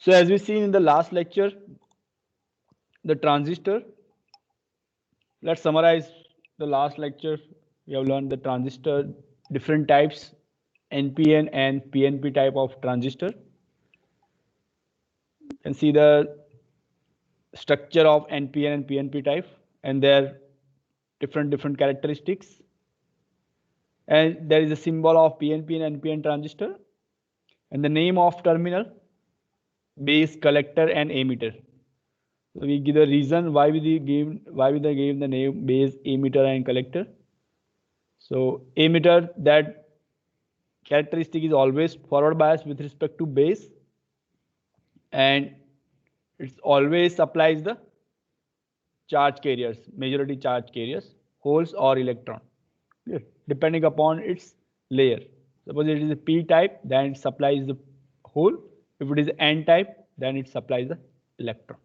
So as we seen in the last lecture, the transistor, let's summarize the last lecture. We have learned the transistor, different types, NPN and PNP type of transistor. You can see the structure of NPN and PNP type and their different characteristics. And there is a symbol of PNP and NPN transistor and the name of terminal, base, collector and emitter. So we give the reason why we gave the name base, emitter and collector. So emitter, that characteristic is always forward bias with respect to base, and it always supplies the charge carriers, majority charge carriers, holes or electron, depending upon its layer. Suppose it is a P type, then it supplies the hole. If it is N type, then it supplies the electron.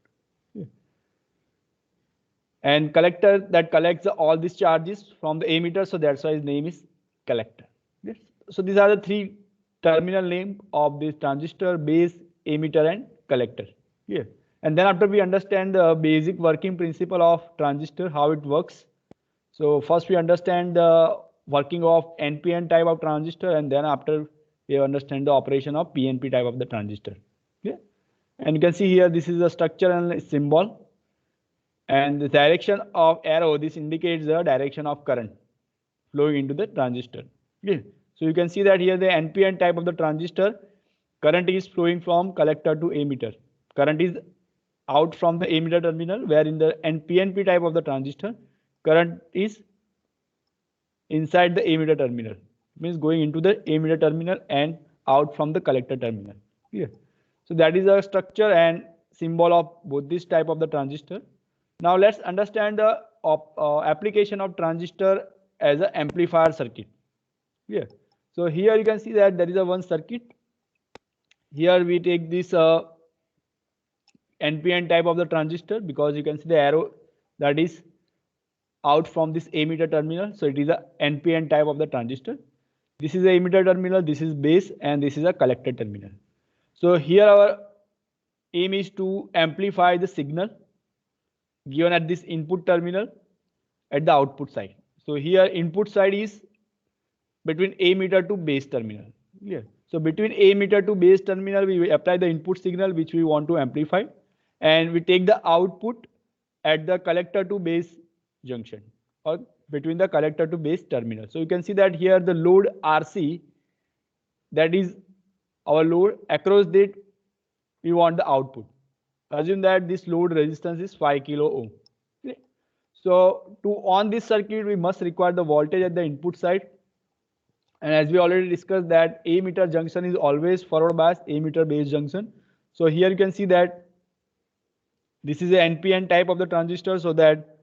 And collector, that collects all these charges from the emitter, so that's why his name is collector. Yes. So these are the three terminal name of this transistor: base, emitter and collector. Yeah. And then after we understand the basic working principle of transistor, how it works. So first we understand the working of NPN type of transistor, and then after we understand the operation of PNP type of the transistor. Yeah. And you can see here, this is a structure and symbol. And the direction of arrow, this indicates the direction of current flowing into the transistor. Okay. So you can see that here the NPN type of the transistor, current is flowing from collector to emitter. Current is out from the emitter terminal, where in the PNP type of the transistor, current is inside the emitter terminal, means going into the emitter terminal and out from the collector terminal. Yeah. So that is a structure and symbol of both this type of the transistor. Now let's understand the application of transistor as an amplifier circuit. Yeah. So here you can see that there is a one circuit. Here we take this NPN type of the transistor, because you can see the arrow that is out from this emitter terminal. So it is a NPN type of the transistor. This is the emitter terminal, this is base, and this is a collector terminal. So here our aim is to amplify the signal given at this input terminal at the output side. So here input side is between emitter to base terminal. Yeah. So between emitter to base terminal, we apply the input signal which we want to amplify, and we take the output at the collector to base junction, or between the collector to base terminal. So you can see that here the load RC, that is our load, across that we want the output. Assume that this load resistance is 5 kilo ohm. Okay. So to on this circuit, we must require the voltage at the input side. And as we already discussed that emitter junction is always forward bias, emitter base junction. So here you can see that this is a NPN type of the transistor, so that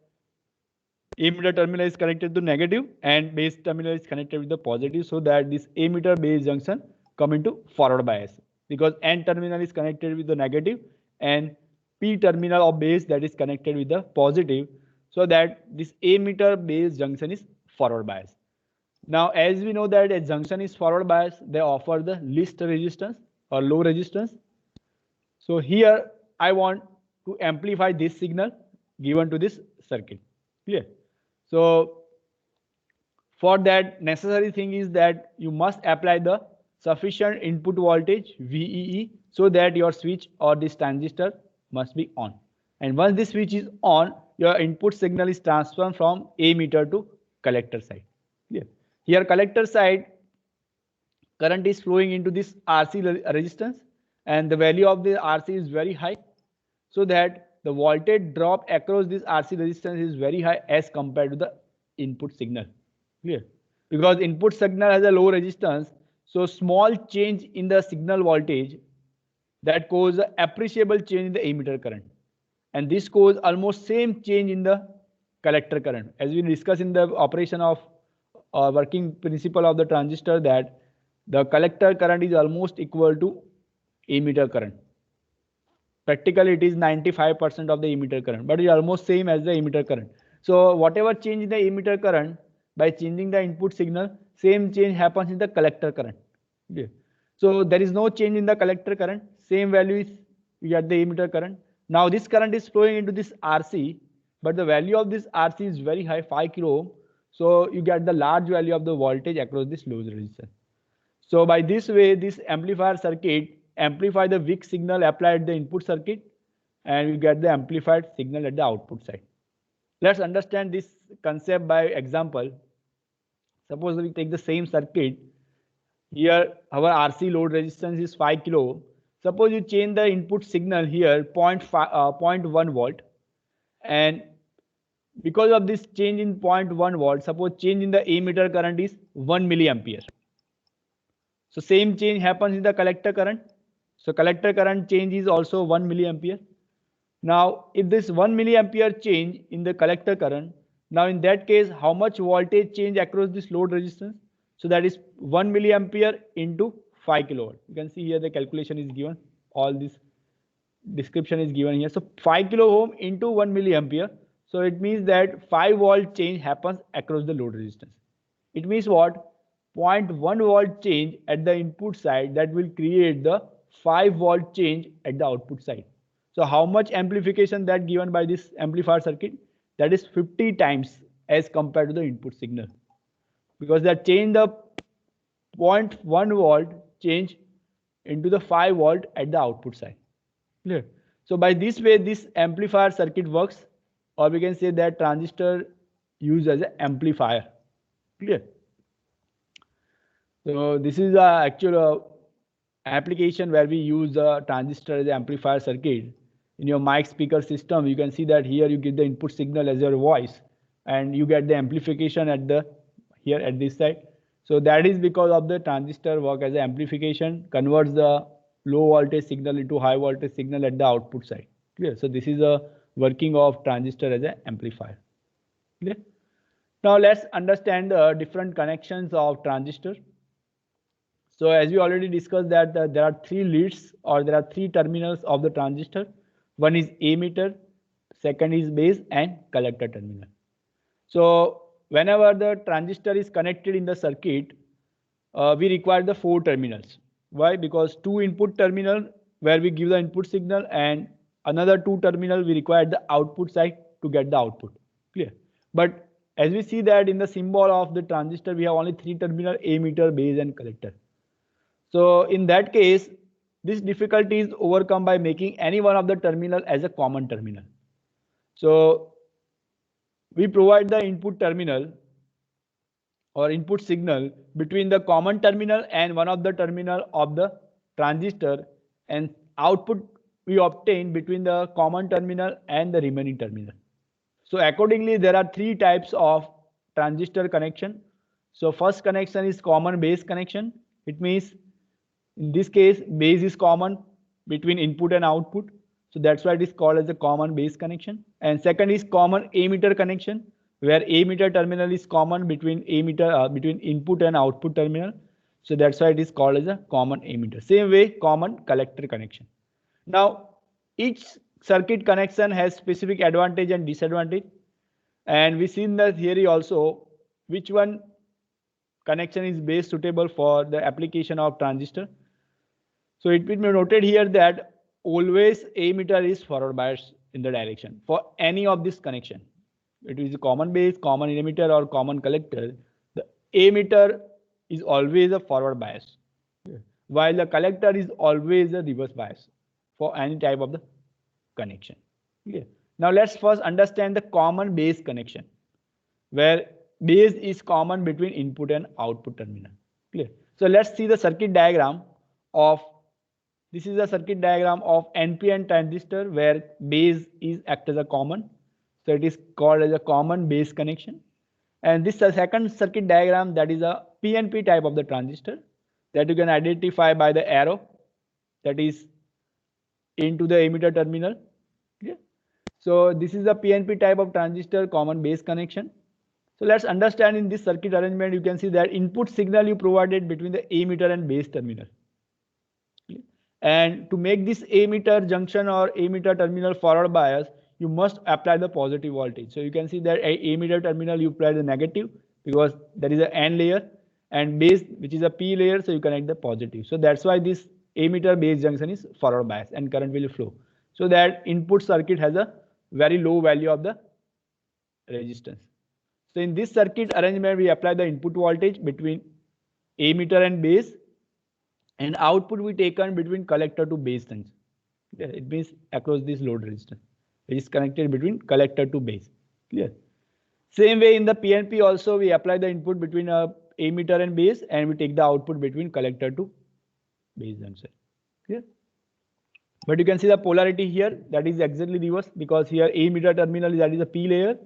emitter terminal is connected to negative and base terminal is connected with the positive, so that this emitter base junction come into forward bias, because N terminal is connected with the negative and P terminal of base that is connected with the positive, so that this emitter base junction is forward bias. Now as we know that a junction is forward bias, they offer the least resistance or low resistance. So here I want to amplify this signal given to this circuit. Clear? So for that, necessary thing is that you must apply the sufficient input voltage VEE, so that your switch or this transistor must be on. And once this switch is on, your input signal is transferred from emitter to collector side. Clear? Here collector side, current is flowing into this RC resistance, and the value of the RC is very high, so that the voltage drop across this RC resistance is very high as compared to the input signal. Clear? Because input signal has a low resistance, so small change in the signal voltage that cause appreciable change in the emitter current, and this cause almost same change in the collector current. As we discussed in the operation of working principle of the transistor, that the collector current is almost equal to emitter current. Practically it is 95% of the emitter current, but it is almost same as the emitter current. So whatever change in the emitter current, by changing the input signal, same change happens in the collector current. Okay. So there is no change in the collector current, same value is You get the emitter current. Now this current is flowing into this RC, but the value of this RC is very high, 5 kilo ohm. So you get the large value of the voltage across this load resistance. So by this way, this amplifier circuit amplify the weak signal applied at the input circuit, and you get the amplified signal at the output side. Let's understand this concept by example. Suppose we take the same circuit. Here our RC load resistance is 5 kilo ohm. Suppose you change the input signal here 0.1 volt, and because of this change in 0.1 volt, suppose change in the emitter current is 1 milliampere. So same change happens in the collector current. So collector current change is also 1 milliampere. Now if this 1 milliampere change in the collector current, now in that case how much voltage change across this load resistance? So that is 1 milliampere into 5 kilowatt. You can see here the calculation is given. All this description is given here. So 5 kilo ohm into 1 milliampere. So it means that 5 volt change happens across the load resistance. It means what? 0.1 volt change at the input side, that will create the 5 volt change at the output side. So how much amplification that given by this amplifier circuit? That is 50 times as compared to the input signal, because that change the 0.1 volt change into the 5 volt at the output side. Clear? So by this way this amplifier circuit works, or we can say that transistor used as an amplifier. Clear? So this is the actual application where we use the transistor as an amplifier circuit. In your mic speaker system, you can see that here you give the input signal as your voice, and you get the amplification at the here at this side. So that is because of the transistor work as an amplification, converts the low voltage signal into high voltage signal at the output side. Clear? So this is a working of transistor as an amplifier. Clear? Now let's understand the different connections of transistor. So as we already discussed that there are 3 leads, or there are 3 terminals of the transistor. One is emitter, second is base, and collector terminal. So whenever the transistor is connected in the circuit, we require the 4 terminals. Why? Because 2 input terminal where we give the input signal, and another 2 terminal we require the output side to get the output. Clear? But as we see that in the symbol of the transistor, we have only 3 terminal: emitter, base, and collector. So in that case, this difficulty is overcome by making any one of the terminal as a common terminal. So we provide the input terminal or input signal between the common terminal and one of the terminal of the transistor, and output we obtain between the common terminal and the remaining terminal. So accordingly, there are 3 types of transistor connection. So first connection is common base connection. It means in this case base is common between input and output. So that's why it is called as a common base connection. And second is common emitter connection, where emitter terminal is common between between input and output terminal. So that's why it is called as a common emitter. Same way, common collector connection. Now each circuit connection has specific advantage and disadvantage, and we see in the theory also which one connection is best suitable for the application of transistor. So it will be noted here that always emitter is forward bias in the direction for any of this connection. It is a common base, common emitter, or common collector. The emitter is always a forward bias, while the collector is always a reverse bias for any type of the connection. Okay. Now let's first understand the common base connection, where base is common between input and output terminal. Clear? So let's see the circuit diagram of, this is a circuit diagram of NPN transistor where base is act as a common. So it is called as a common base connection. And this is a second circuit diagram, that is a PNP type of the transistor, that you can identify by the arrow that is into the emitter terminal. Okay. So this is the PNP type of transistor, common base connection. So let's understand in this circuit arrangement, you can see that input signal you provided between the emitter and base terminal. Okay. And to make this emitter junction or emitter terminal forward bias, you must apply the positive voltage. So you can see that a emitter terminal you apply the negative because there is an N layer, and base which is a P layer, so you connect the positive. So that's why this ammeter base junction is forward bias and current will flow. So that input circuit has a very low value of the resistance. So in this circuit arrangement, we apply the input voltage between ammeter and base, and output we taken between collector to base junction. Yeah, it means across this load resistance, which is connected between collector to base. Clear? Same way in the PNP also, we apply the input between ammeter and base, and we take the output between collector to base junction. Clear? But you can see the polarity here, that is exactly reverse, because here ammeter terminal is, that is a P layer,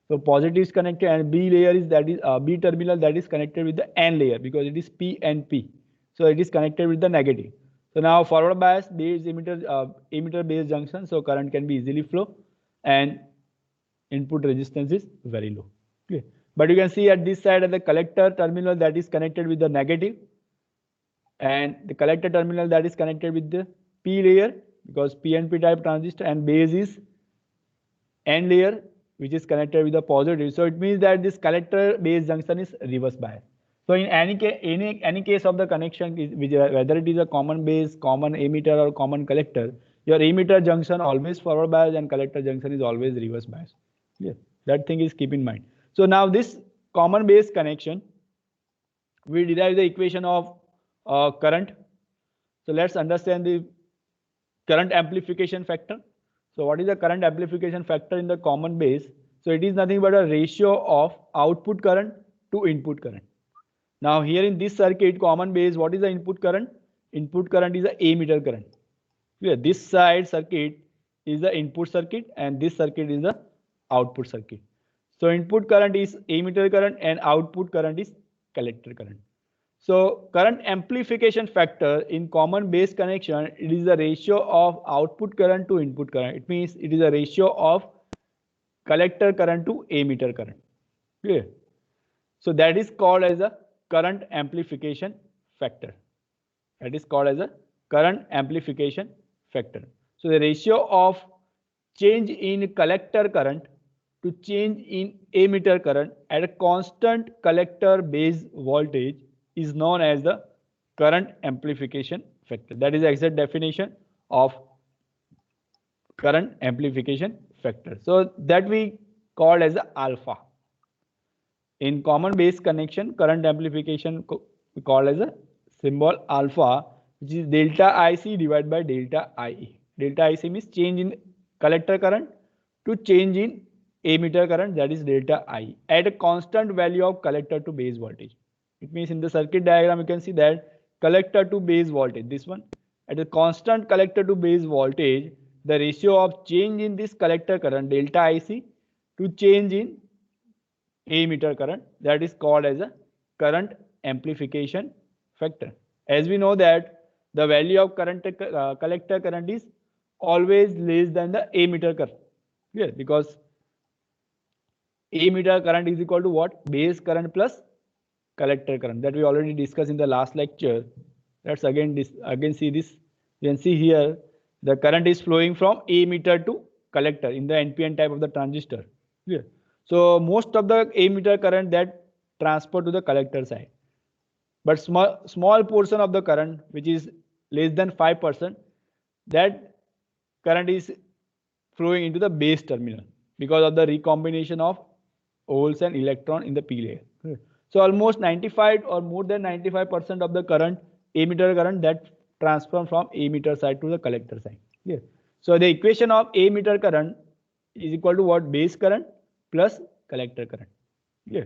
so positive is connected, and B layer is, that is B terminal, that is connected with the N layer, because it is P and P, so it is connected with the negative. So now forward bias base ammeter base junction, so current can be easily flow, and input resistance is very low. Okay. But you can see at this side of the collector terminal, that is connected with the negative, and the collector terminal that is connected with the P layer, because PNP type transistor, and base is N layer, which is connected with the positive. So it means that this collector base junction is reverse bias. So in any case of the connection, whether it is a common base, common ammeter, or common collector, your ammeter junction always forward bias and collector junction is always reverse bias. Yeah, that thing is keep in mind. So now this common base connection, we derive the equation of current. So let's understand the current amplification factor. So what is the current amplification factor in the common base? So it is nothing but a ratio of output current to input current. Now here in this circuit, common base, what is the input current? Input current is the ammeter current. Yeah, this side circuit is the input circuit, and this circuit is the output circuit. So input current is ammeter current and output current is collector current. So current amplification factor in common base connection, it is the ratio of output current to input current. It means it is a ratio of collector current to ammeter current. Clear? So that is called as a current amplification factor. That is called as a current amplification factor. So the ratio of change in collector current to change in ammeter current at a constant collector base voltage is known as the current amplification factor. That is the exact definition of current amplification factor. So that we call as alpha. In common base connection, current amplification we call as a symbol alpha, which is delta IC divided by delta IE. Delta IC means change in collector current to change in ammeter current, that is delta IE, at a constant value of collector to base voltage. It means in the circuit diagram you can see that collector to base voltage, this one, at a constant collector to base voltage, the ratio of change in this collector current delta IC to change in ammeter current, that is called as a current amplification factor. As we know that the value of collector current is always less than the ammeter current. Yeah, because ammeter current is equal to what? Base current plus collector current, that we already discussed in the last lecture. Let's again see this. You can see here the current is flowing from ammeter to collector in the NPN type of the transistor. Yeah. So most of the ammeter current that transfer to the collector side, but small portion of the current, which is less than 5%, that current is flowing into the base terminal because of the recombination of holes and electron in the P layer. Okay. So almost 95 or more than 95% of the current, ammeter current, that transfer from ammeter side to the collector side. Yeah. So the equation of ammeter current is equal to what? Base current plus collector current. Yeah.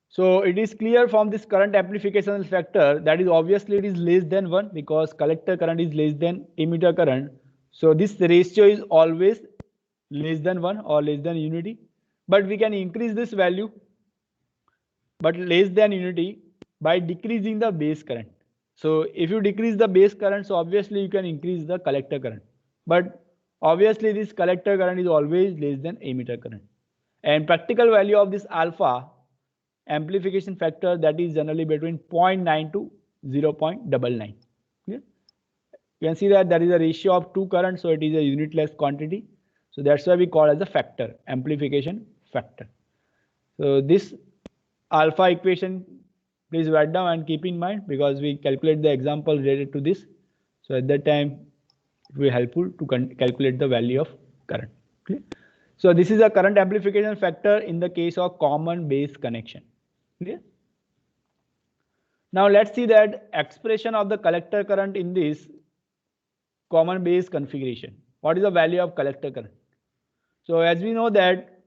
So it is clear from this current amplification factor that is obviously it is less than 1 because collector current is less than ammeter current. So this ratio is always less than 1 or less than unity. But we can increase this value, but less than unity, by decreasing the base current. So if you decrease the base current, so obviously you can increase the collector current. But obviously this collector current is always less than ammeter current. And practical value of this alpha amplification factor, that is generally between 0.9 to 0.99. Yeah? You can see that there is a ratio of two currents, so it is a unitless quantity. So that's why we call as a factor, amplification factor. So this alpha equation, please write down and keep in mind, because we calculate the example related to this. So at that time, it will be helpful to calculate the value of current. Clear? So this is a current amplification factor in the case of common base connection. Clear? Now let's see that expression of the collector current in this common base configuration. What is the value of collector current? So as we know that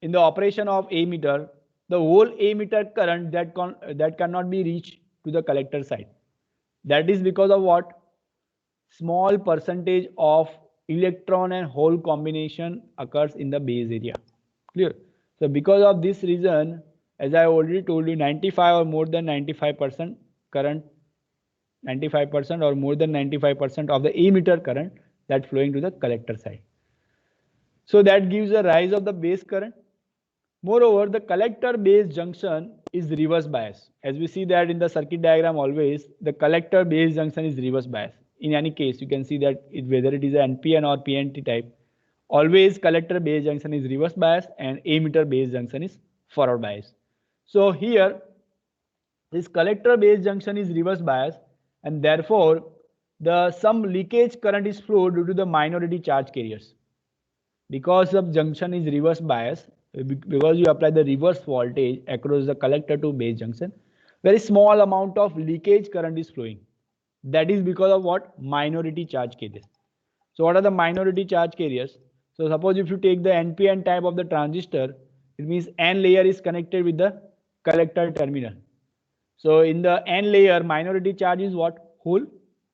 in the operation of ammeter, the whole ammeter current that cannot be reached to the collector side. That is because of what? Small percentage of electron and hole combination occurs in the base area. Clear? So because of this reason, as I already told you, 95 or more than 95% current, 95% or more than 95% of the ammeter current that flowing to the collector side. So that gives a rise of the base current. Moreover, the collector base junction is reverse bias. As we see that in the circuit diagram, always the collector base junction is reverse bias. In any case, you can see that whether it is an NPN or PNP type, always collector base junction is reverse bias and ammeter base junction is forward bias. So here, this collector base junction is reverse bias, and therefore some leakage current is flowed due to the minority charge carriers. Because the junction is reverse bias, because you apply the reverse voltage across the collector to base junction, very small amount of leakage current is flowing. That is because of what? Minority charge carriers. So what are the minority charge carriers? So suppose if you take the NPN type of the transistor, it means N layer is connected with the collector terminal. So in the N layer, minority charge is what? Hole.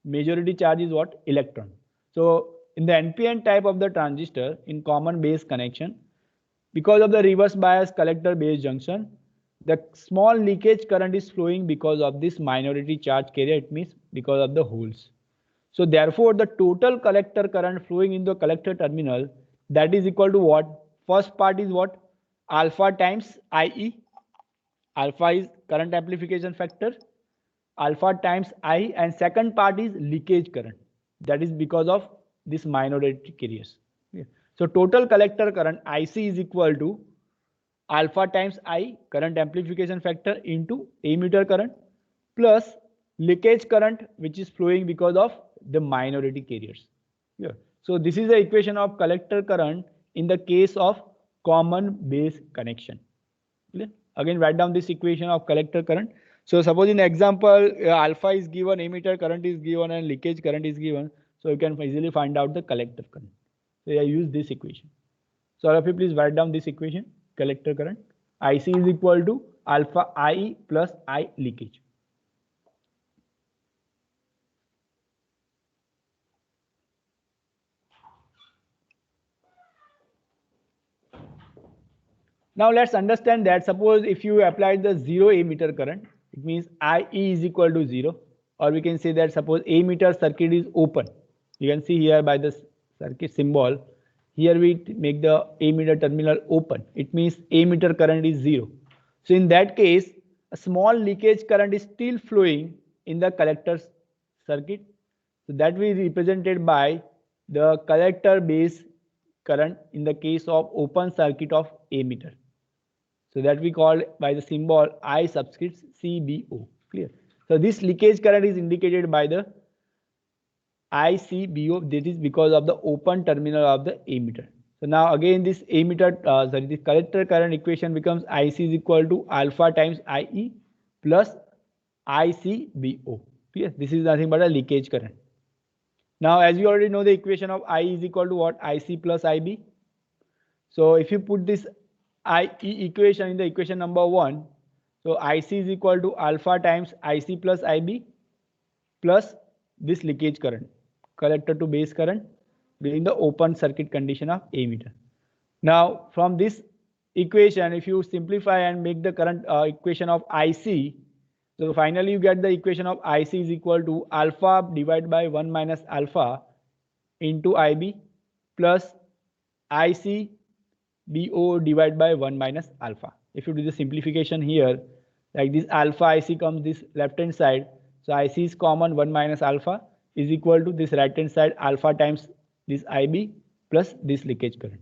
Majority charge is what? Electron. So in the NPN type of the transistor in common base connection, because of the reverse bias collector base junction, the small leakage current is flowing because of this minority charge carrier. It means because of the holes. So therefore, the total collector current flowing in the collector terminal, that is equal to what? First part is what? Alpha times IE. Alpha is current amplification factor. Alpha times I, and second part is leakage current. That is because of this minority carriers. Yeah. So total collector current IC is equal to alpha times I, current amplification factor, into ammeter current plus leakage current, which is flowing because of the minority carriers. Yeah. So this is the equation of collector current in the case of common base connection. Yeah. Again, write down this equation of collector current. So suppose in example, alpha is given, ammeter current is given, and leakage current is given. So you can easily find out the collector current. So I use this equation. So all of you please write down this equation, collector current. IC is equal to alpha IE plus I leakage. Now let's understand that suppose if you apply the zero ammeter current, it means IE is equal to 0, or we can say that suppose ammeter circuit is open. You can see here by the circuit symbol, here we make the ammeter terminal open. It means ammeter current is 0. So in that case, a small leakage current is still flowing in the collector circuit. So that will be represented by the collector base current in the case of open circuit of ammeter. So that we call by the symbol I subscript CBO. Clear? So this leakage current is indicated by the ICBO. This is because of the open terminal of the ammeter. So now again this the collector current equation becomes IC is equal to alpha times IE plus ICBO. Clear? This is nothing but a leakage current. Now as you already know, the equation of I is equal to what? IC plus IB. So if you put this IE equation in the equation number 1, so IC is equal to alpha times IC plus IB plus this leakage current, collector to base current during the open circuit condition of ammeter. Now from this equation, if you simplify and make the current equation of IC, so finally you get the equation of IC is equal to alpha divided by 1 minus alpha into IB plus IC BO divided by 1 minus alpha. If you do the simplification here, like this alpha IC comes this left hand side, so IC is common, 1 minus alpha is equal to this right hand side alpha times this IB plus this leakage current.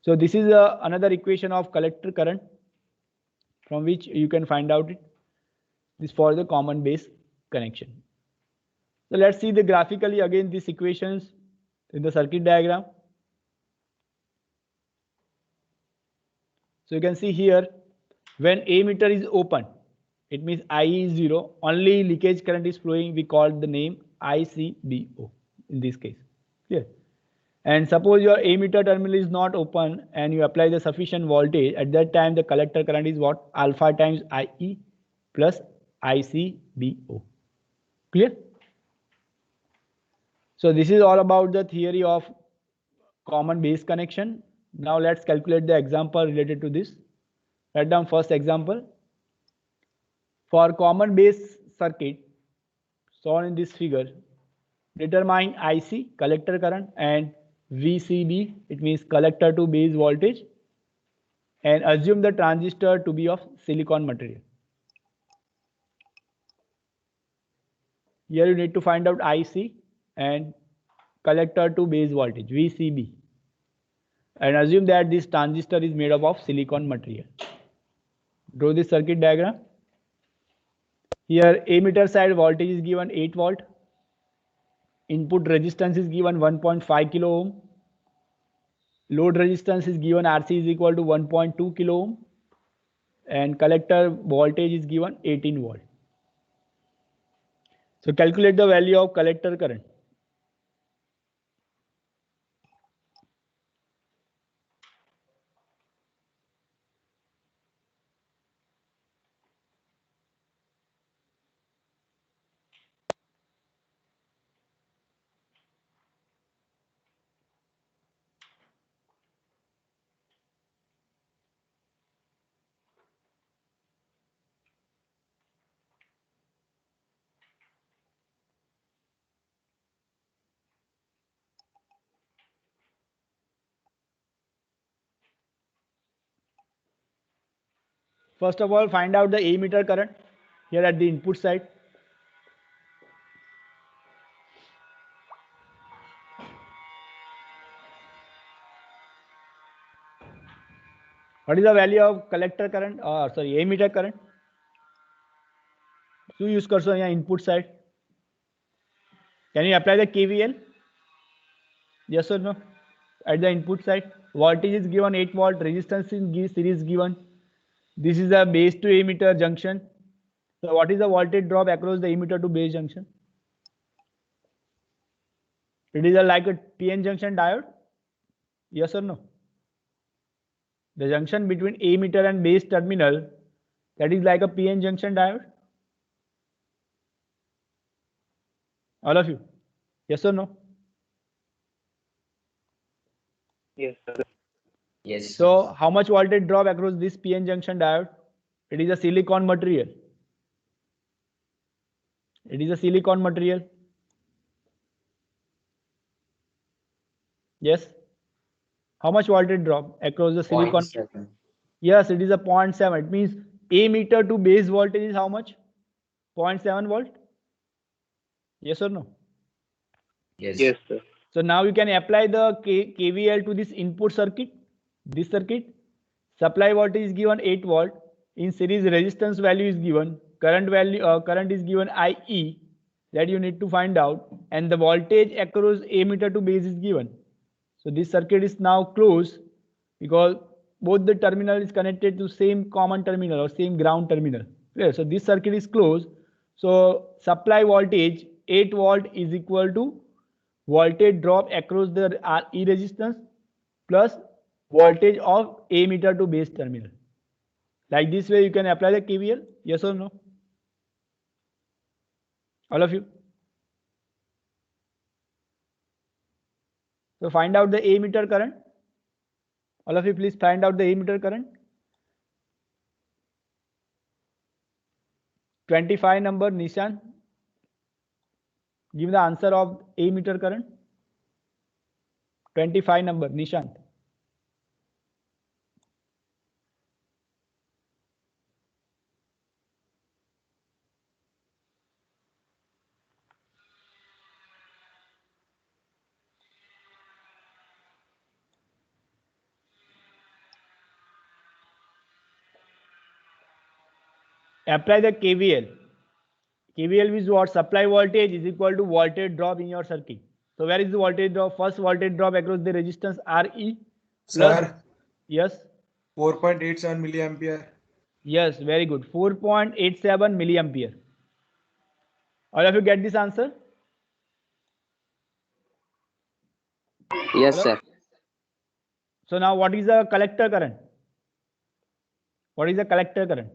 So this is another equation of collector current. from which you can find out it. This for the common base connection. So let's see the graphically again these equations in the circuit diagram. So you can see here when ammeter is open, it means IE is 0, only leakage current is flowing, we call the name ICBO in this case. Clear? And suppose your ammeter terminal is not open and you apply the sufficient voltage, at that time the collector current is what? Alpha times IE plus ICBO. Clear? So this is all about the theory of common base connection. Now let's calculate the example related to this. Write down first example. For common base circuit shown in this figure, determine IC collector current and VCB, it means collector to base voltage, and assume the transistor to be of silicon material. Here you need to find out IC and collector to base voltage VCB, and assume that this transistor is made up of silicon material. Draw this circuit diagram. Here ammeter side voltage is given 8 volt. Input resistance is given 1.5 kilo ohm. Load resistance is given RC is equal to 1.2 kilo ohm. And collector voltage is given 18 volt. So calculate the value of collector current. First of all, find out the ammeter current here at the input side. What is the value of collector current? Ammeter current. So use cursor on your input side. Can you apply the KVL? Yes or no? At the input side, voltage is given 8 volt, resistance in series given. This is a base to ammeter junction. So what is the voltage drop across the ammeter to base junction? It is like a PN junction diode. Yes or no? The junction between ammeter and base terminal, that is like a PN junction diode. All of you. Yes or no? Yes, sir. Yes. So how much voltage drop across this PN junction diode? It is a silicon material. It is a silicon material. Yes. How much voltage drop across the silicon? 0.7. Yes, it is a 0.7. It means ammeter to base voltage is how much? 0.7 volt. Yes or no? Yes. Yes, sir. So now you can apply the KVL to this input circuit. This circuit, supply voltage is given 8 volt. In series resistance value is given. Current is given IE, that you need to find out, and the voltage across ammeter to base is given. So this circuit is now closed because both the terminal is connected to same common terminal or same ground terminal. Clear? So this circuit is closed. So supply voltage 8 volt is equal to voltage drop across the RE resistance plus voltage of ammeter to base terminal. Like this way you can apply the KVL. Yes or no? All of you. So find out the ammeter current. All of you please find out the ammeter current. 25 number Nishan. Give the answer of ammeter current. 25 number Nishant. apply the KVL. KVL is what? Supply voltage is equal to voltage drop in your circuit. So where is the voltage drop? First voltage drop across the resistance RE plus. Sir, Yes. 4.87 milliampere. Yes, very good. 4.87 milliampere. All of you get this answer? Yes, Hello? sir. So now what is the collector current? What is the collector current?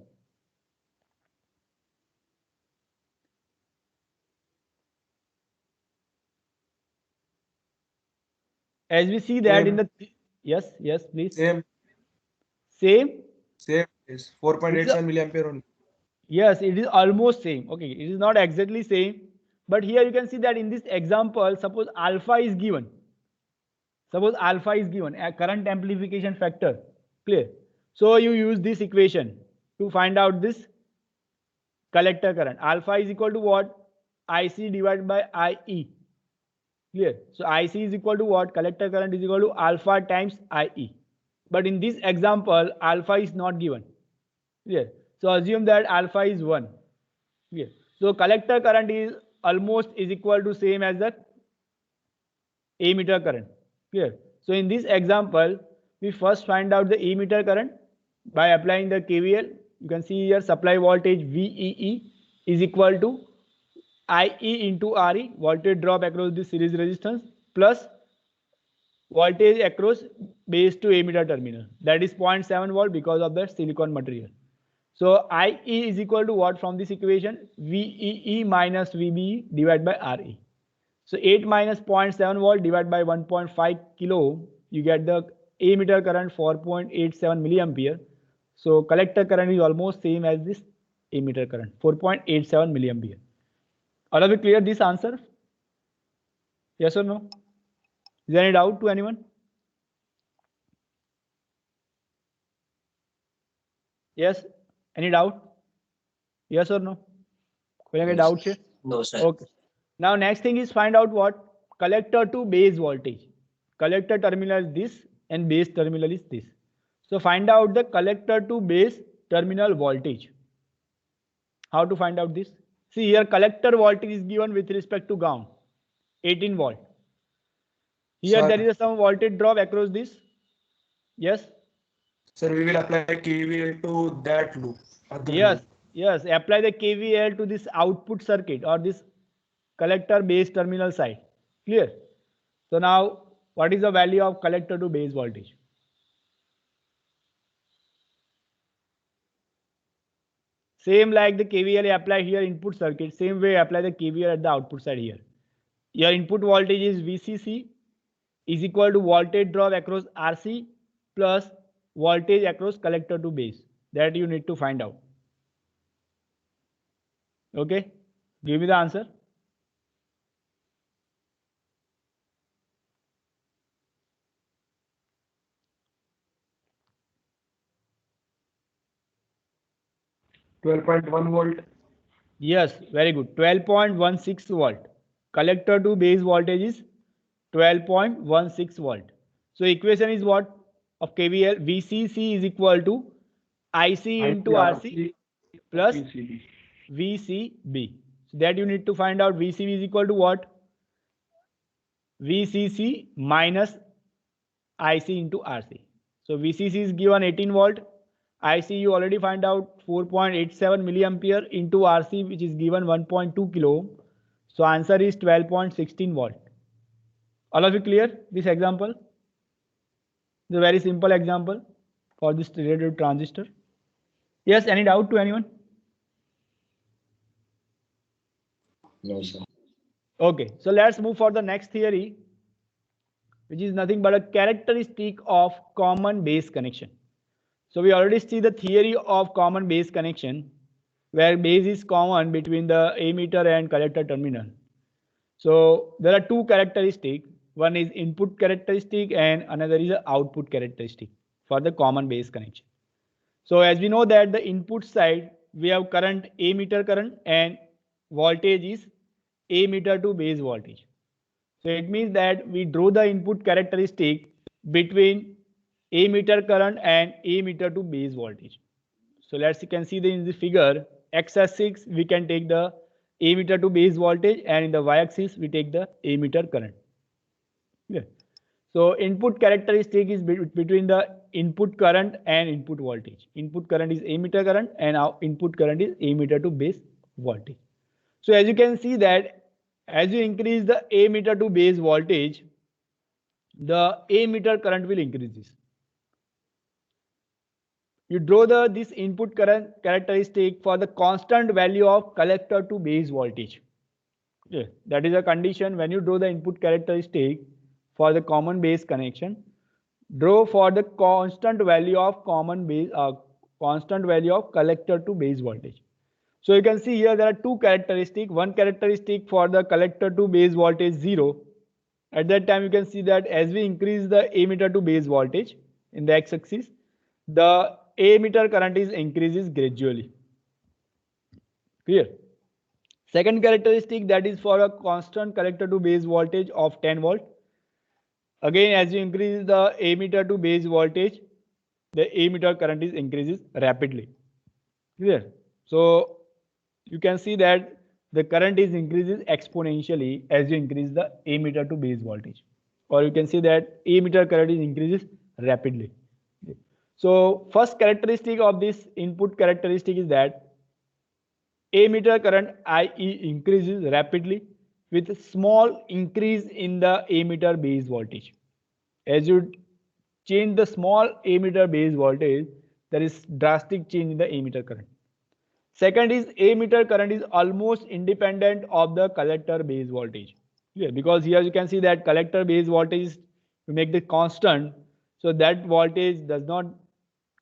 As we see that in Same. the, yes, please. Same is 4.87 milliampere only. Yes, it is almost same. Okay, it is not exactly same, but here you can see that in this example, suppose alpha is given. Suppose alpha is given, a current amplification factor. Clear? So you use this equation to find out this collector current. Alpha is equal to what? IC divided by IE. Clear? So IC is equal to what? Collector current is equal to alpha times IE. But in this example, alpha is not given. Clear? So assume that alpha is 1. Clear? So collector current is almost is equal to same as the ammeter current. Clear? So in this example, we first find out the ammeter current by applying the KVL. You can see here supply voltage VEE is equal to IE into RE, voltage drop across the series resistance, plus voltage across base to ammeter terminal. That is 0.7 volt because of the silicon material. So IE is equal to what from this equation? VEE minus VBE divided by RE. So 8 minus 0.7 volt divided by 1.5 kilo ohm, you get the ammeter current 4.87 milliampere. So collector current is almost same as this ammeter current, 4.87 milliampere. All of you clear this answer? Yes or no? Is there any doubt to anyone? Yes? Any doubt? Yes or no? Any doubt here? No, sir. Okay. Now next thing is find out what? Collector to base voltage. Collector terminal is this and base terminal is this. So find out the collector to base terminal voltage. How to find out this? See here collector voltage is given with respect to ground, 18 volt. Here Sir. there is some voltage drop across this. Yes? Sir, we will apply KVL to that loop. Yes, yes. Apply the KVL to this output circuit or this collector base terminal side. Clear? So now, what is the value of collector to base voltage? Same like the KVL apply here input circuit, same way apply the KVL at the output side here. Your input voltage is VCC is equal to voltage drop across RC plus voltage across collector to base. That you need to find out. Okay? Give me the answer. $12.1 volt. Yes, very good. 12.16 volt. Collector to base voltage is 12.16 volt. So equation is what? Of KVL, VCC is equal to IC into RC plus VCB. So that you need to find out VCB is equal to what? VCC minus IC into RC. So VCC is given 18 volt. IC you already find out 4.87 milliampere into RC which is given 1.2 kilo ohm. So answer is 12.16 volt. All of you clear this example? It's a very simple example for this related transistor. Yes, any doubt to anyone? No, sir. Okay, so let's move for the next theory, which is nothing but a characteristic of common base connection. So we already see the theory of common base connection, where base is common between the ammeter and collector terminal. So there are two characteristics. One is input characteristic and another is output characteristic for the common base connection. So as we know that the input side, we have current ammeter current and voltage is ammeter to base voltage. So it means that we draw the input characteristic between ammeter current and ammeter to base voltage. So let's you can see in the figure x-axis we can take the emitter to base voltage, and in the y-axis we take the emitter current. Yeah. So input characteristic is between the input current and input voltage. Input current is emitter current and our input current is emitter to base voltage. So as you can see that as you increase the emitter to base voltage, the emitter current will increase. You draw this input current characteristic for the constant value of collector to base voltage. Yeah, that is a condition when you draw the input characteristic for the common base connection. Draw for the constant value of constant value of collector to base voltage. So you can see here there are two characteristics. One characteristic for the collector to base voltage 0. At that time you can see that as we increase the emitter to base voltage in the x-axis, the emitter current increases gradually. Clear? Second characteristic, that is for a constant collector to base voltage of 10 volt. Again, as you increase the emitter to base voltage, the emitter current increases rapidly. Clear? So you can see that the current increases exponentially as you increase the emitter to base voltage, or you can see that emitter current increases rapidly. So first characteristic of this input characteristic is that emitter current IE increases rapidly with small increase in the emitter base voltage. As you change the small emitter base voltage, there is drastic change in the emitter current. Second is emitter current is almost independent of the collector base voltage. Yeah, because here you can see that collector base voltage you make the constant, so that voltage does not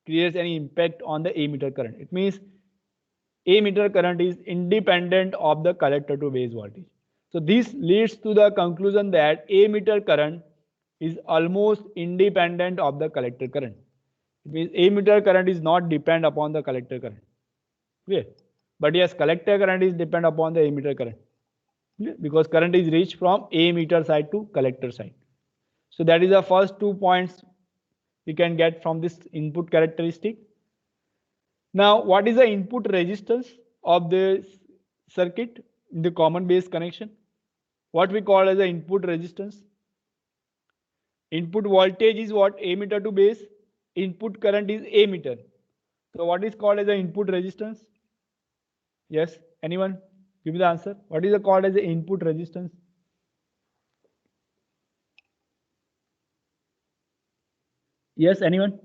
create any impact on the emitter current. It means emitter current is independent of the collector to base voltage. So this leads to the conclusion that emitter current is almost independent of the collector current. It means emitter current is not depend upon the collector current. Clear? But yes, collector current is depend upon the emitter current. Clear? Because current is reached from emitter side to collector side. So that is the first 2 points we can get from this input characteristic. Now, what is the input resistance of the circuit in the common base connection? What we call as the input resistance. Input voltage is what? Emitter to base. Input current is emitter. So what is called as the input resistance? Yes, anyone? Give me the answer. What is called as the input resistance? Yes, anyone?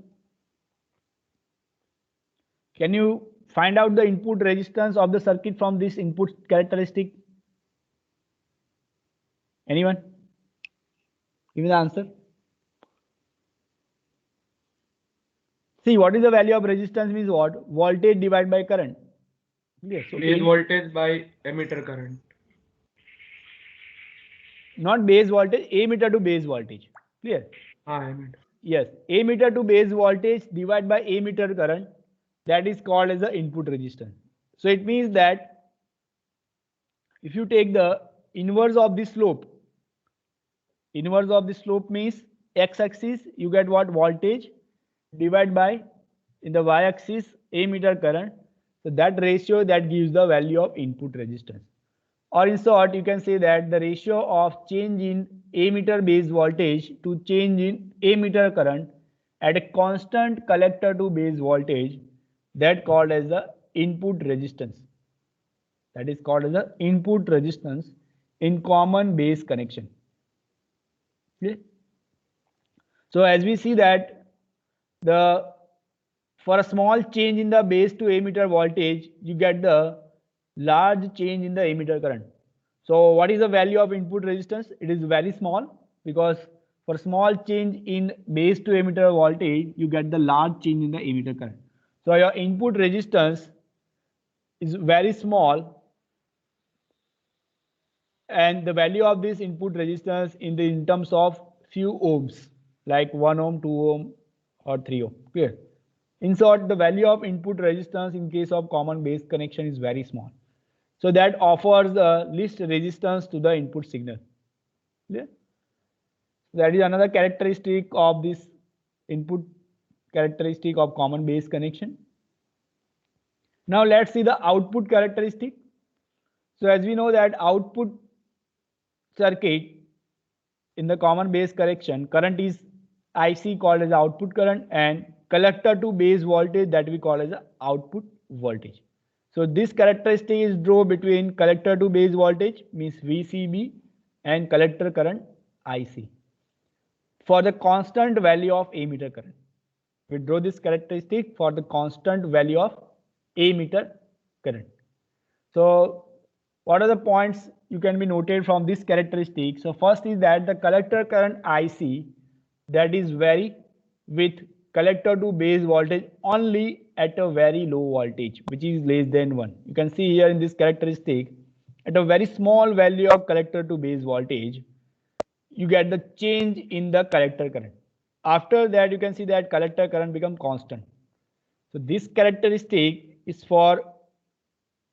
Can you find out the input resistance of the circuit from this input characteristic? Anyone? Give me the answer. See, what is the value of resistance means what? Voltage divided by current. Yes. So base voltage by emitter current. Not base voltage, emitter to base voltage. Clear? Emitter. Yes, emitter to base voltage divided by emitter current, that is called as the input resistance. So it means that if you take the inverse of the slope means x-axis you get what? Voltage divided by in the y-axis emitter current. So that ratio that gives the value of input resistance. Or in short, you can say that the ratio of change in emitter base voltage to change in emitter current at a constant collector to base voltage, that called as the input resistance. That is called as the input resistance in common base connection. Okay. So as we see that for a small change in the base to emitter voltage, you get the large change in the emitter current. So what is the value of input resistance? It is very small, because for small change in base to emitter voltage, you get the large change in the emitter current. So your input resistance is very small, and the value of this input resistance in terms of few ohms, like 1 ohm, 2 ohm or 3 ohm. Clear? In short, the value of input resistance in case of common base connection is very small. So that offers the least resistance to the input signal. Clear? That is another characteristic of this input characteristic of common base connection. Now let's see the output characteristic. So as we know that output circuit in the common base connection, current is IC called as output current, and collector to base voltage that we call as the output voltage. So this characteristic is drawn between collector to base voltage means VCB and collector current IC for the constant value of ammeter current. We draw this characteristic for the constant value of ammeter current. So what are the points you can be noted from this characteristic? So first is that the collector current IC that is vary with collector to base voltage only at a very low voltage, which is less than 1. You can see here in this characteristic, at a very small value of collector to base voltage, you get the change in the collector current. After that, you can see that collector current become constant. So this characteristic is for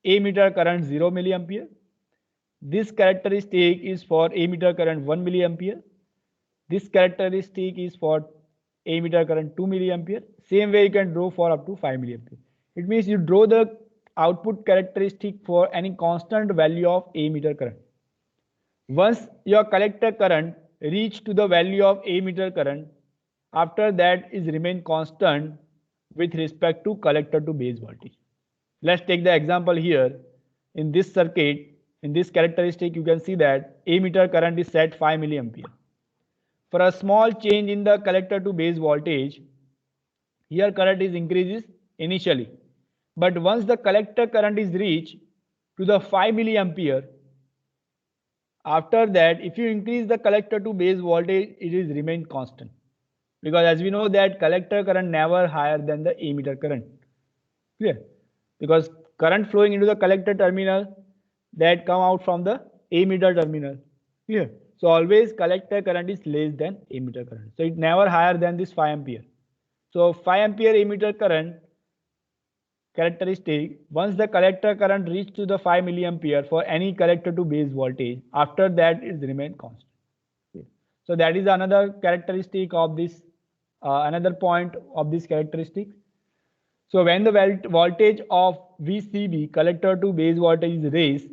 ammeter current 0 milliampere. This characteristic is for ammeter current 1 milliampere. This characteristic is for ammeter current 2 milliampere. Same way you can draw for up to 5 milliampere. It means you draw the output characteristic for any constant value of ammeter current. Once your collector current reach to the value of ammeter current, after that is remain constant with respect to collector to base voltage. Let's take the example here. In this circuit, in this characteristic, you can see that ammeter current is set 5 milliampere. For a small change in the collector to base voltage, here current is increases initially. But once the collector current is reached to the 5 milliampere, after that, if you increase the collector to base voltage, it is remain constant. Because as we know that collector current never higher than the ammeter current. Clear? Because current flowing into the collector terminal that come out from the ammeter terminal. Clear? So always collector current is less than ammeter current. So it never higher than this 5 ampere. So 5 ampere ammeter current characteristic, once the collector current reach to the 5 milliampere for any collector to base voltage, after that it remain constant. So that is another characteristic of this, another point of this characteristic. So when the voltage of VCB collector to base voltage is raised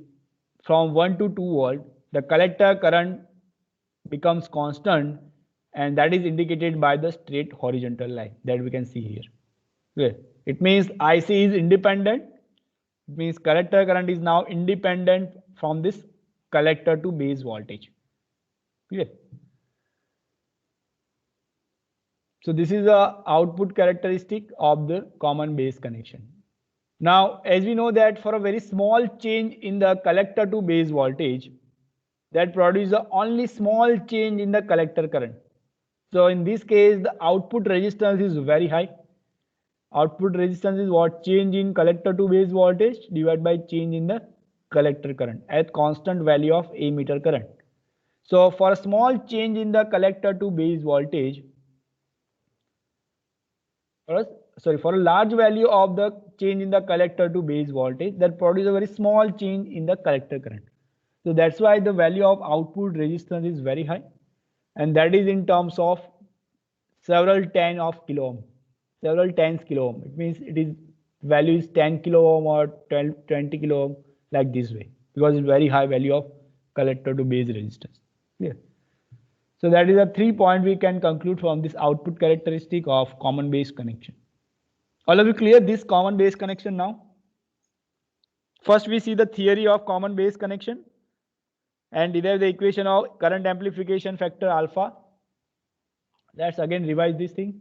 from 1 to 2 volt, the collector current becomes constant, and that is indicated by the straight horizontal line that we can see here. Clear? It means IC is independent. It means collector current is now independent from this collector to base voltage. Clear? So this is the output characteristic of the common base connection. Now, as we know that for a very small change in the collector to base voltage, that produces only small change in the collector current. So in this case, the output resistance is very high. Output resistance is what? Change in collector to base voltage divided by change in the collector current at constant value of ammeter current. So for a small change in the collector to base voltage, for a large value of the change in the collector to base voltage, that produces a very small change in the collector current. So that's why the value of output resistance is very high, and that is in terms of several tens of kilo ohm. Several tens kilo ohm. It means it is value is 10 kilo ohm or 12, 20 kilo ohm, like this way, because it's very high value of collector to base resistance. Clear? So that is a 3 point we can conclude from this output characteristic of common base connection. All of you clear this common base connection now? First we see the theory of common base connection and derive the equation of current amplification factor alpha. Let's again revise this thing.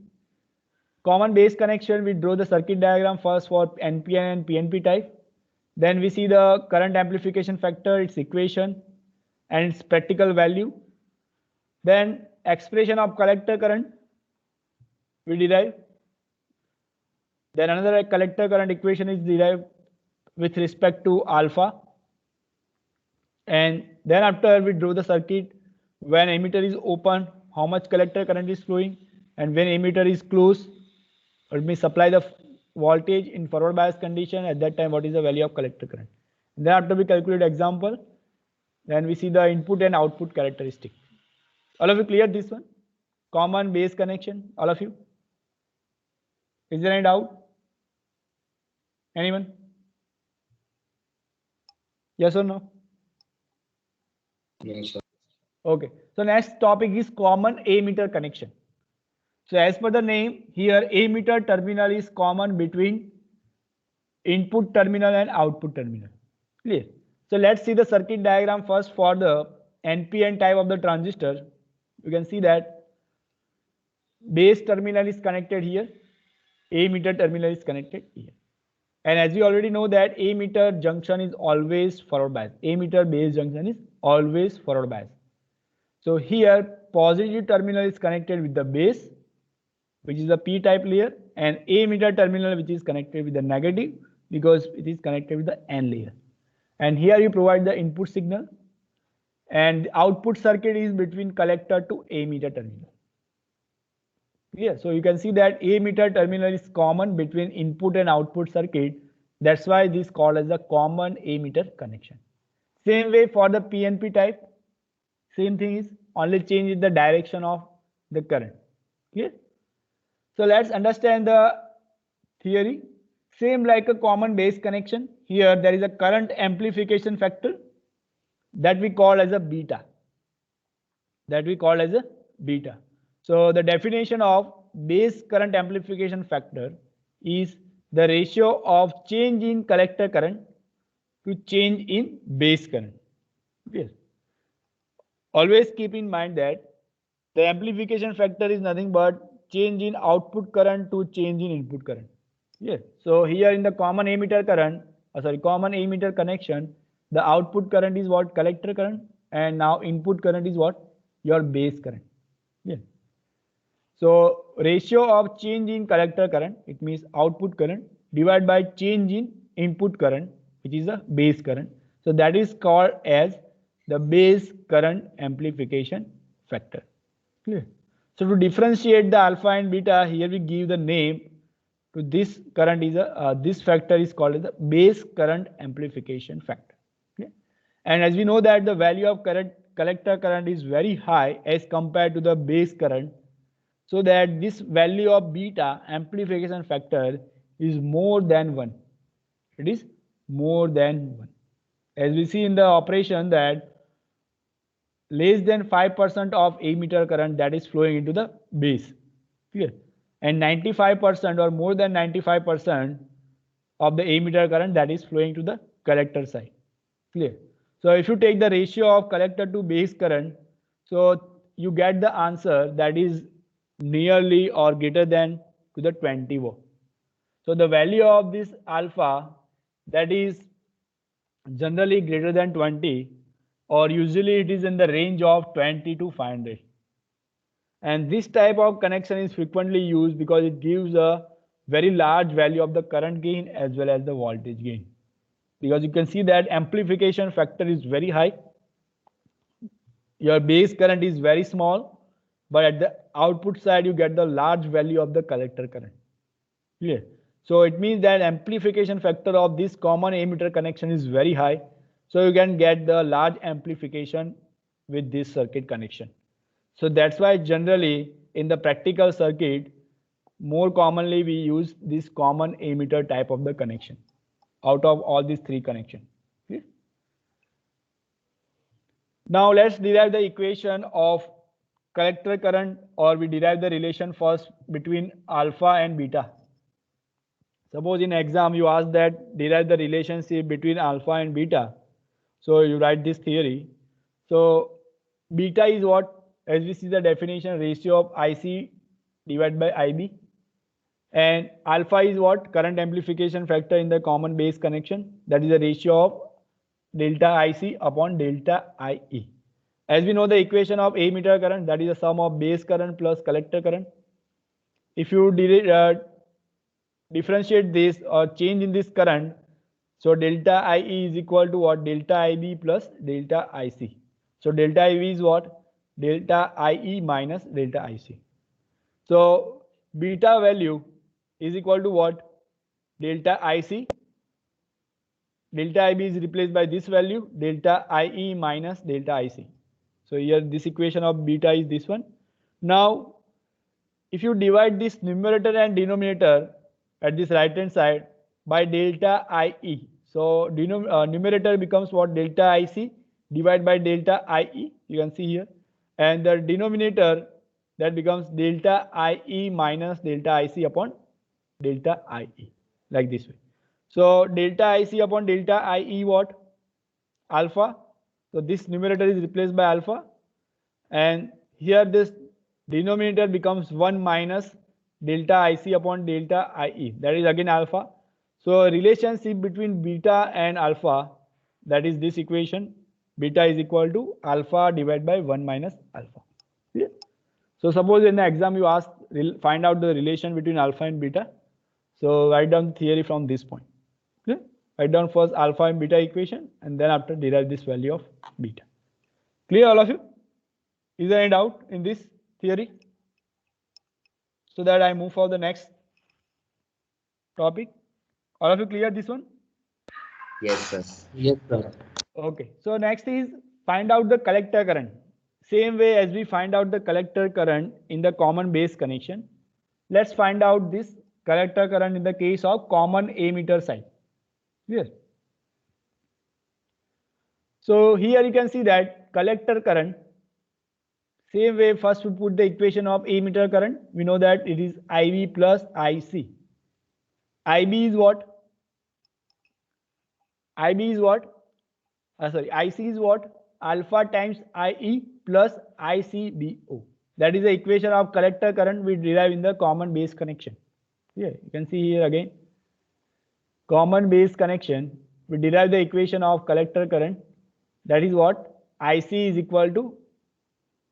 Common base connection, we draw the circuit diagram first for NPN and PNP type. Then we see the current amplification factor, its equation and its practical value. Then expression of collector current we derive. Then another collector current equation is derived with respect to alpha. And then after we draw the circuit, when emitter is open, how much collector current is flowing, and when emitter is closed, let me supply the voltage in forward bias condition, at that time what is the value of collector current. And then after we calculate example, then we see the input and output characteristic. All of you clear this one? Common base connection, all of you? Is there any doubt? Anyone? Yes or no? No, sir. Okay. So next topic is common ammeter connection. So as per the name, here ammeter terminal is common between input terminal and output terminal. Clear? So let's see the circuit diagram first for the NPN type of the transistor. You can see that base terminal is connected here, ammeter terminal is connected here. And as we already know that ammeter junction is always forward bias. Ammeter base junction is always forward bias. So here positive terminal is connected with the base, which is the p-type layer, and ammeter terminal which is connected with the negative because it is connected with the n layer. And here you provide the input signal, and the output circuit is between collector to ammeter terminal. Clear? So you can see that ammeter terminal is common between input and output circuit. That's why this is called as the common ammeter connection. Same way for the PNP type, same thing is only change in the direction of the current. Clear? So let's understand the theory. Same like a common base connection. Here there is a current amplification factor that we call as a beta. So the definition of base current amplification factor is the ratio of change in collector current to change in base current. Yes. Always keep in mind that the amplification factor is nothing but change in output current to change in input current. Yes. So here in the common ammeter connection, the output current is what? Collector current, and now input current is what? Your base current. Yeah. So ratio of change in collector current, it means output current, divided by change in input current, which is the base current. So that is called as the base current amplification factor. Clear? So to differentiate the alpha and beta, here we give the name to this current is this factor is called as the base current amplification factor. Okay? And as we know that the value of collector current is very high as compared to the base current, so that this value of beta amplification factor is more than 1. It is more than 1. As we see in the operation that less than 5% of ammeter current that is flowing into the base. Clear? And 95% or more than 95% of the ammeter current that is flowing to the collector side. Clear? So if you take the ratio of collector to base current, so you get the answer that is nearly or greater than to the 20 volt. So the value of this alpha that is generally greater than 20, or usually it is in the range of 20 to 500. And this type of connection is frequently used because it gives a very large value of the current gain as well as the voltage gain. Because you can see that amplification factor is very high. Your base current is very small, but at the output side you get the large value of the collector current. Clear? So it means that amplification factor of this common ammeter connection is very high. So you can get the large amplification with this circuit connection. So that's why generally in the practical circuit, more commonly we use this common ammeter type of the connection out of all these three connections. Okay? Now let's derive the equation of collector current, or we derive the relation first between alpha and beta. Suppose in exam you ask that derive the relationship between alpha and beta. So you write this theory. So beta is what? As we see the definition, ratio of IC divided by IB. And alpha is what? Current amplification factor in the common base connection. That is the ratio of delta IC upon delta IE. As we know the equation of ammeter current, that is the sum of base current plus collector current. If you differentiate this or change in this current, so delta IE is equal to what? Delta IB plus delta IC. So delta IB is what? Delta IE minus delta IC. So beta value is equal to what? Delta IC. Delta IB is replaced by this value, delta IE minus delta IC. So here this equation of beta is this one. Now if you divide this numerator and denominator at this right hand side by delta IE, So numerator becomes what? Delta IC divided by delta IE. You can see here. And the denominator, that becomes delta IE minus delta IC upon delta IE, like this way. So delta IC upon delta IE what? Alpha. So this numerator is replaced by alpha, and here this denominator becomes 1 minus delta IC upon delta IE, that is again alpha. So relationship between beta and alpha, that is this equation, beta is equal to alpha divided by 1 minus alpha. Yeah. So suppose in the exam you ask find out the relation between alpha and beta. So write down the theory from this point. Okay? Write down first alpha and beta equation, and then after derive this value of beta. Clear all of you? Is there any doubt in this theory? So that I move for the next topic. All of you clear this one? Yes, sir. Yes, sir. Okay. So next is find out the collector current. Same way as we find out the collector current in the common base connection, let's find out this collector current in the case of common ammeter side. Clear? So here you can see that collector current, same way first we put the equation of ammeter current. We know that it is IB plus IC. IB is what? IB is what? IC is what? Alpha times IE plus ICBO. That is the equation of collector current we derive in the common base connection. Yeah, you can see here again. Common base connection, we derive the equation of collector current. That is what? IC is equal to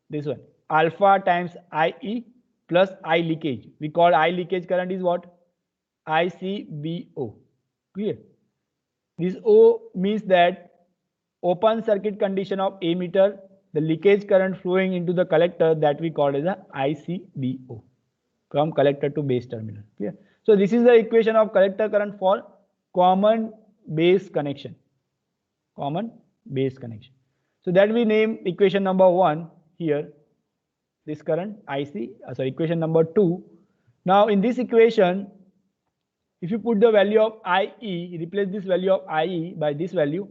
this one. Alpha times IE plus I leakage. We call I leakage current is what? ICBO. Clear? This O means that open circuit condition of ammeter, the leakage current flowing into the collector, that we call as a ICBO, from collector to base terminal. Clear? So this is the equation of collector current for common base connection. Common base connection. So that we name equation number 1 here. This current IC, equation number 2. Now in this equation, if you put the value of IE, replace this value of IE by this value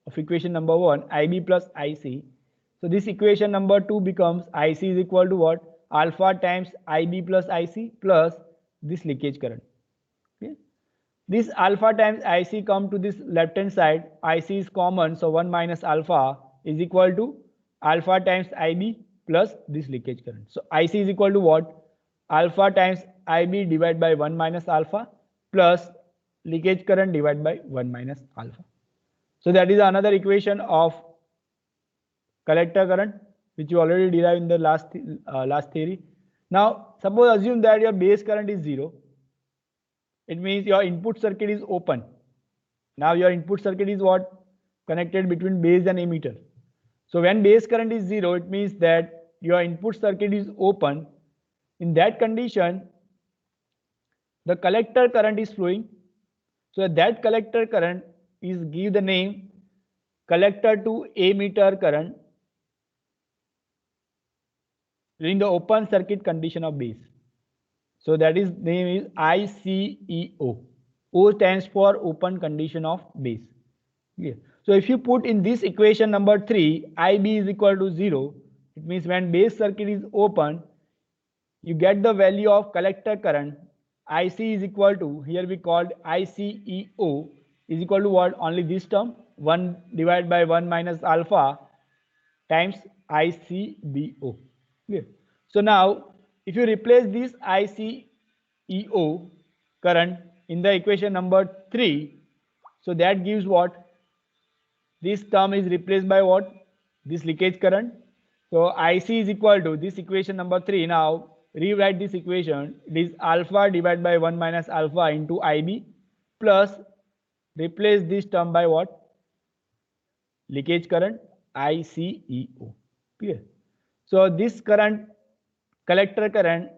of equation number 1, IB plus IC. So this equation number 2 becomes IC is equal to what? Alpha times IB plus IC plus this leakage current. Okay? This alpha times IC come to this left hand side. IC is common, so 1 minus alpha is equal to alpha times IB plus this leakage current. So IC is equal to what? Alpha times IB divided by 1 minus alpha plus leakage current divided by 1 minus alpha. So that is another equation of collector current, which you already derived in the last theory. Now suppose assume that your base current is 0. It means your input circuit is open. Now your input circuit is what? Connected between base and ammeter. So when base current is 0, it means that your input circuit is open. In that condition, the collector current is flowing. So that collector current is give the name collector to ammeter current during the open circuit condition of base. So that is name is ICEO. O stands for open condition of base. Yeah. So if you put in this equation number 3, IB is equal to 0, it means when base circuit is open, you get the value of collector current. IC is equal to, here we called ICEO, is equal to what? Only this term, 1 divided by 1 minus alpha times ICBO. Yeah. So now if you replace this ICEO current in the equation number 3, so that gives what? This term is replaced by what? This leakage current. So IC is equal to this equation number 3. Now rewrite this equation. It is alpha divided by 1 minus alpha into IB plus replace this term by what? Leakage current ICEO. Clear? So this current, collector current,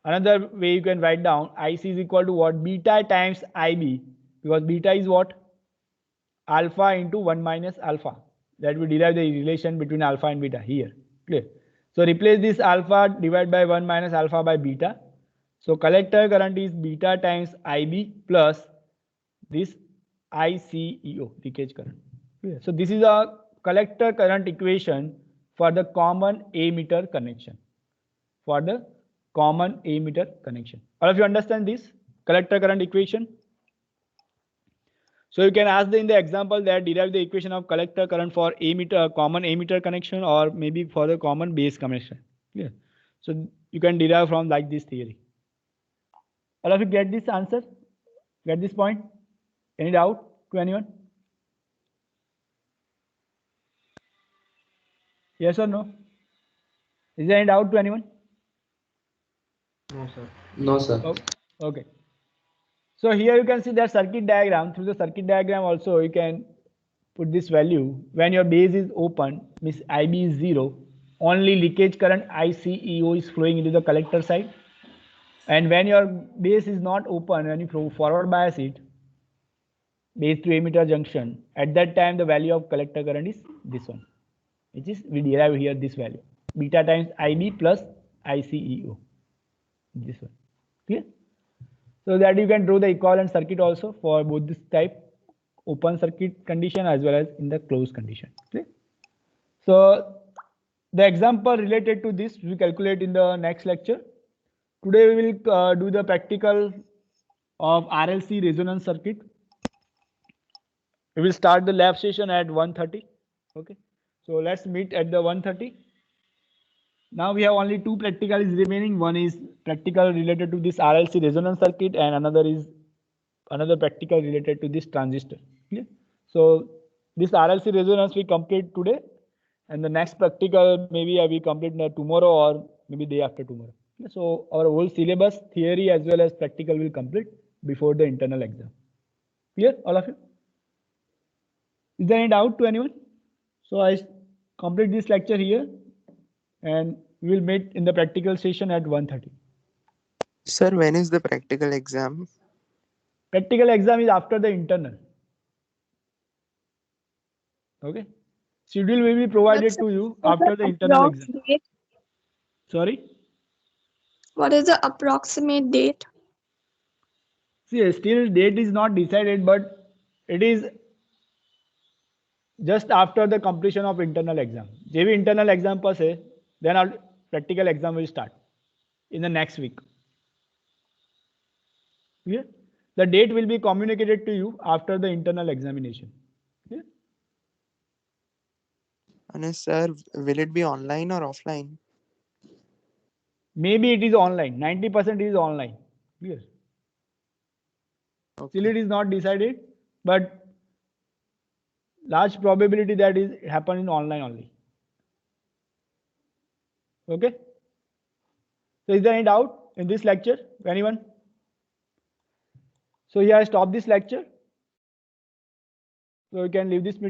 another way you can write down IC is equal to what? Beta times IB, because beta is what? Alpha into 1 minus alpha. That will derive the relation between alpha and beta here. Clear? So replace this alpha divided by 1 minus alpha by beta. So collector current is beta times IB plus this ICEO, leakage current. Clear? So this is a collector current equation for the common ammeter connection. For the common ammeter connection. All of you understand this collector current equation? So you can ask in the example that derive the equation of collector current for ammeter, common ammeter connection, or maybe for the common base connection. Yeah. So you can derive from like this theory. All of you get this answer? Get this point? Any doubt to anyone? Yes or no? Is there any doubt to anyone? No, sir. No, sir. Oh, okay. So here you can see that circuit diagram. Through the circuit diagram also you can put this value. When your base is open, means IB is 0, only leakage current ICEO is flowing into the collector side. And when your base is not open, when you forward bias it, base to ammeter junction, at that time the value of collector current is this one, which is we derive here this value, beta times IB plus ICEO, this one. Clear? So that you can draw the equivalent circuit also for both this type, open circuit condition as well as in the closed condition. Clear? So the example related to this we calculate in the next lecture. Today we will do the practical of RLC resonance circuit. We will start the lab session at 1:30. Okay. So let's meet at the 1:30. Now we have only two practical is remaining. One is practical related to this RLC resonance circuit, and another practical related to this transistor. Clear? So this RLC resonance we complete today, and the next practical maybe I will complete tomorrow or maybe day after tomorrow. So our whole syllabus, theory as well as practical will complete before the internal exam. Clear, all of you? Is there any doubt to anyone? So I complete this lecture here, and we will meet in the practical session at 1:30. Sir, when is the practical exam? Practical exam is after the internal. Okay. Schedule will be provided to you after the internal exam. Date? Sorry? What is the approximate date? See, still date is not decided, but it is just after the completion of internal exam. JV internal exam passe, then our practical exam will start in the next week. Clear? The date will be communicated to you after the internal examination. Clear? And sir, will it be online or offline? Maybe it is online. 90% is online. Clear? Okay. Still it is not decided, but large probability that is happen in online only. Okay. So is there any doubt in this lecture? Anyone? So here I stop this lecture. So you can leave this meeting.